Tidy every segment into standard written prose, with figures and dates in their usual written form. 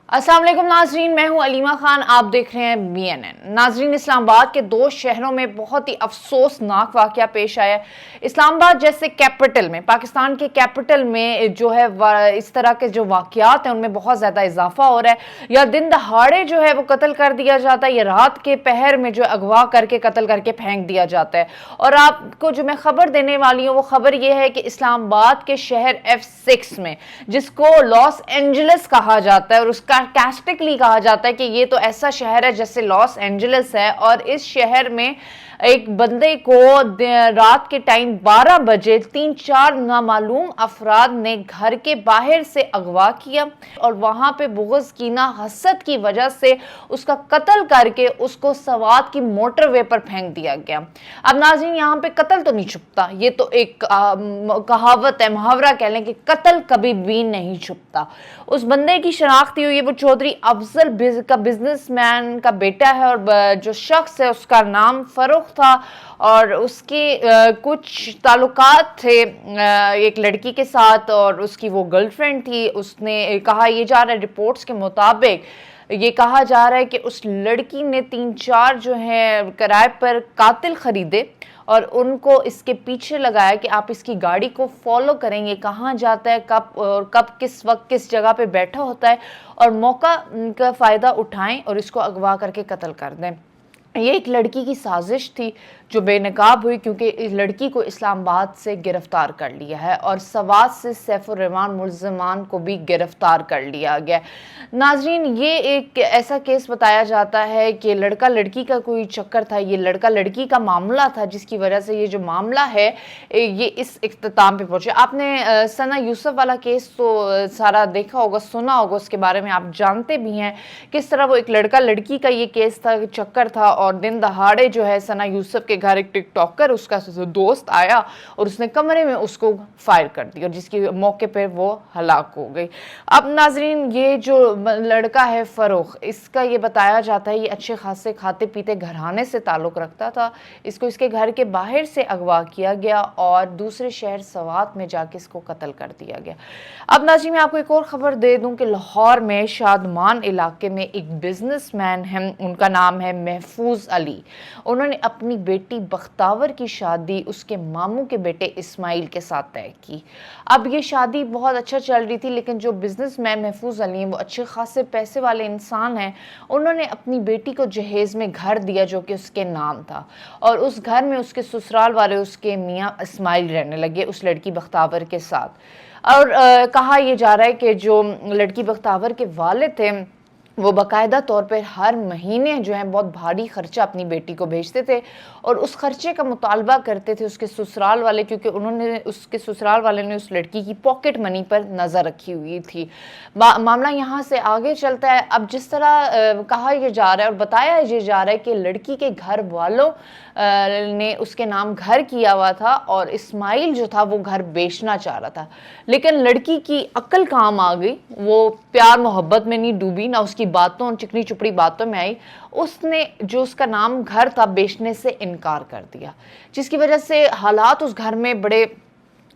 अस्सलाम वालेकुम नाजरीन, मैं हूं अलीमा खान। आप देख रहे हैं BNN। नाजरीन, इस्लामाबाद के दो शहरों में बहुत ही अफसोसनाक वाकया पेश आया है। इस्लामाबाद जैसे कैपिटल में, पाकिस्तान के कैपिटल में जो है इस तरह के जो वाकयात हैं उनमें बहुत ज़्यादा इजाफा हो रहा है। या दिन दहाड़े जो है वो कत्ल कर दिया जाता है, या रात के पहर में जो अगवा करके कत्ल करके फेंक दिया जाता है। और आपको जो मैं खबर देने वाली हूँ वो खबर ये है कि इस्लामाबाद के शहर F6 में, जिसको लॉस एंजलिस कहा जाता है और उसका कैस्टिकली कहा जाता है कि ये तो ऐसा शहर है जैसे लॉस एंजलिस है, और इस शहर में एक बंदे को रात के टाइम 12 बजे 3-4 नामालूम अफराद ने घर के बाहर से अगवा किया और वहां पे बुग़्ज़, कीना, हसद की वजह से उसका कत्ल करके उसको सवात की मोटरवे पर फेंक दिया गया। अब नाज़रीन, यहाँ पे कत्ल तो नहीं छुपता, ये तो एक कहावत है, मुहावरा कह लें कि कत्ल कभी भी नहीं छुपता। उस बंदे की शनाख्त हुई है, वो चौधरी अफजल का बिजनेसमैन का बेटा है, और जो शख्स है उसका नाम फरूख था, और उसके कुछ ताल्लुकात थे एक लड़की के साथ, और उसकी वो गर्लफ्रेंड थी। उसने कहा, ये जा रहा है रिपोर्ट्स के मुताबिक, ये कहा जा रहा है कि उस लड़की ने 3-4 जो है किराए पर कातिल खरीदे और उनको इसके पीछे लगाया कि आप इसकी गाड़ी को फॉलो करेंगे, कहाँ जाता है, कब किस वक्त किस जगह पे बैठा होता है, और मौका का फ़ायदा उठाएं और इसको अगवा करके कत्ल कर दें। ये एक लड़की की साजिश थी जो बेनकाब हुई, क्योंकि इस लड़की को इस्लामाबाद से गिरफ्तार कर लिया है और सवात से सैफुर रहमान मुल्ज़मान को भी गिरफ्तार कर लिया गया। नाजरीन, ये एक ऐसा केस बताया जाता है कि लड़का लड़की का कोई चक्कर था, ये लड़का लड़की का मामला था, जिसकी वजह से ये जो मामला है ये इस इख्तिताम पे पहुंचे। आपने सना यूसुफ वाला केस तो सारा देखा होगा, सुना होगा, उसके बारे में आप जानते भी हैं किस तरह वो एक लड़का लड़की का ये केस था, चक्कर था, और दिन दहाड़े जो है सना यूसुफ के घर एक टिकटॉकर, उसका दोस्त आया और उसने कमरे में उसको फायर कर दिया, जिसकी मौके पे वो हलाक हो गई। अब नाजरीन, ये जो लड़का है फरूख, इसका ये बताया जाता है ये अच्छे खासे खाते पीते घराने से ताल्लुक़ रखता था। इसको इसके घर के बाहर से अगवा किया गया और दूसरे शहर सवात में जाके इसको कत्ल कर दिया गया। अब नाज़रीन, मैं आपको एक और ख़बर दे दूं कि लाहौर में शादमान इलाके में एक बिजनेसमैन है, उनका नाम है महफूज अली। उन्होंने अपनी बेटी बख्तावर की शादी उसके मामू के बेटे इस्माइल के साथ तय की। अब ये शादी बहुत अच्छा चल रही थी, लेकिन जो बिजनेसमैन महफूज अली हैं वो अच्छे खासे पैसे वाले इंसान हैं। उन्होंने अपनी बेटी को जहेज में घर दिया जो कि उसके नाम था, और उस घर में उसके ससुराल वाले उसके मियाँ इस्माइल रहने लगे उस लड़की बख्तावर के साथ। और कहा यह जा रहा है कि जो लड़की बख्तावर के वालिद थे वो बाकायदा तौर पर हर महीने जो है बहुत भारी खर्चा अपनी बेटी को भेजते थे, और उस खर्चे का मुतालबा करते थे उसके ससुराल वाले, क्योंकि उन्होंने उसके ससुराल वाले ने उस लड़की की पॉकेट मनी पर नज़र रखी हुई थी। मामला यहाँ से आगे चलता है। अब जिस तरह कहा यह जा रहा है और बताया यह जा रहा है कि लड़की के घर वालों ने उसके नाम घर किया हुआ था, और इस्माइल जो था वो घर बेचना चाह रहा था, लेकिन लड़की की अक्ल काम आ गई, वो प्यार मोहब्बत में नहीं डूबी, ना उसकी बातों चिकनी चुपड़ी बातों में आई। उसने जो उसका नाम घर था बेचने से इनकार कर दिया, जिसकी वजह से हालात उस घर में बड़े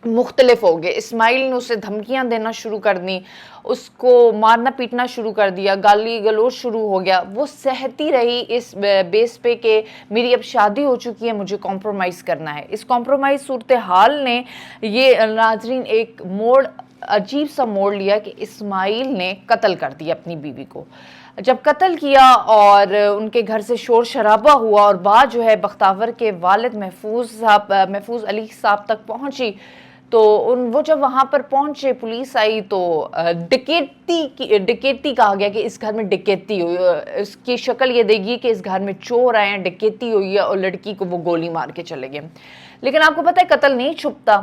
मुख्तलिफ हो गए। इस्माइल ने उसे धमकियां देना शुरू कर दी, उसको मारना पीटना शुरू कर दिया, गाली गलौज शुरू हो गया। वो सहती रही इस बेस पे कि मेरी अब शादी हो चुकी है, मुझे कॉम्प्रोमाइज़ करना है। इस कॉम्प्रोमाइज़ सूरत हाल ने ये नाजरीन एक मोड़, अजीब सा मोड़ लिया कि इस्माइल ने कत्ल कर दिया अपनी बीवी को। जब कत्ल किया और उनके घर से शोर शराबा हुआ और बात जो है बख्तावर के वालिद महफूज अली साहब तक पहुंची, तो वो जब वहाँ पर पहुँचे, पुलिस आई, तो डकैती कहा गया कि इस घर में डकैती हुई। इसकी शक्ल ये देगी कि इस घर में चोर आए हैं, डकैती हुई है, और लड़की को वो गोली मार के चले गए। लेकिन आपको पता है कत्ल नहीं छुपता।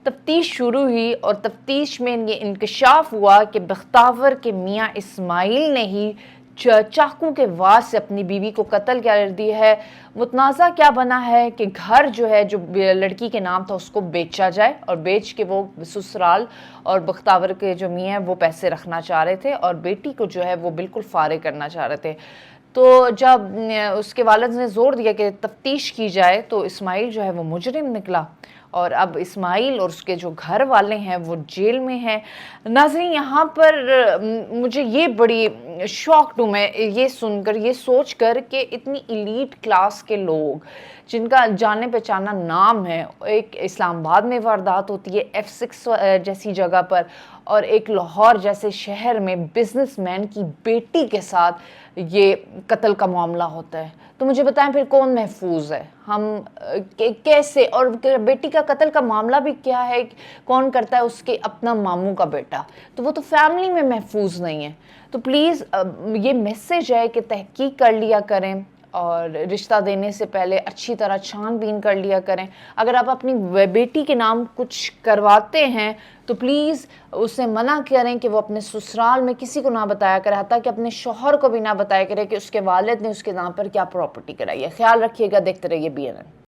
तफ्तीश शुरू हुई और तफ्तीश में ये इंकशाफ हुआ कि बख्तावर के मियाँ इस्माइल ने ही चाकू के वार से अपनी बीवी को कत्ल कर दिया है। मुतनाज़ा क्या बना है कि घर जो है जो लड़की के नाम था उसको बेचा जाए, और बेच के वो ससुराल और बख्तावर के जो मियाँ वो पैसे रखना चाह रहे थे, और बेटी को जो है वो बिल्कुल फारे करना चाह रहे थे। तो जब उसके वालिद ने ज़ोर दिया कि तफ्तीश की जाए, तो इस्माइल जो है वो मुजरिम निकला, और अब इस्माइल और उसके जो घर वाले हैं वो जेल में हैं। नाज़रीन, यहाँ पर मुझे ये बड़ी شاکڈ ہوں میں یہ سن کر، یہ سوچ کر کہ اتنی ایلیٹ کلاس کے لوگ جن کا جانے پہچانا نام ہے، ایک اسلام آباد میں واردات ہوتی ہے F6 جیسی جگہ پر، اور ایک لاہور جیسے شہر میں بزنس مین کی بیٹی کے ساتھ یہ قتل کا معاملہ ہوتا ہے، تو مجھے بتائیں پھر کون محفوظ ہے؟ ہم کیسے؟ اور بیٹی کا قتل کا معاملہ بھی کیا ہے، کون کرتا ہے؟ اس کے اپنا ماموں کا بیٹا، تو وہ تو فیملی میں محفوظ نہیں ہے۔ تو پلیز یہ میسج ہے کہ تحقیق کر لیا کریں، اور رشتہ دینے سے پہلے اچھی طرح چھان بین کر لیا کریں۔ اگر آپ اپنی بیٹی کے نام کچھ کرواتے ہیں تو پلیز اسے منع کریں کہ وہ اپنے سسرال میں کسی کو نہ بتایا کرے، حتیٰ کہ اپنے شوہر کو بھی نہ بتایا کرے کہ اس کے والد نے اس کے نام پر کیا پراپرٹی کرائی ہے۔ خیال رکھیے گا، دیکھتے رہیے BNN۔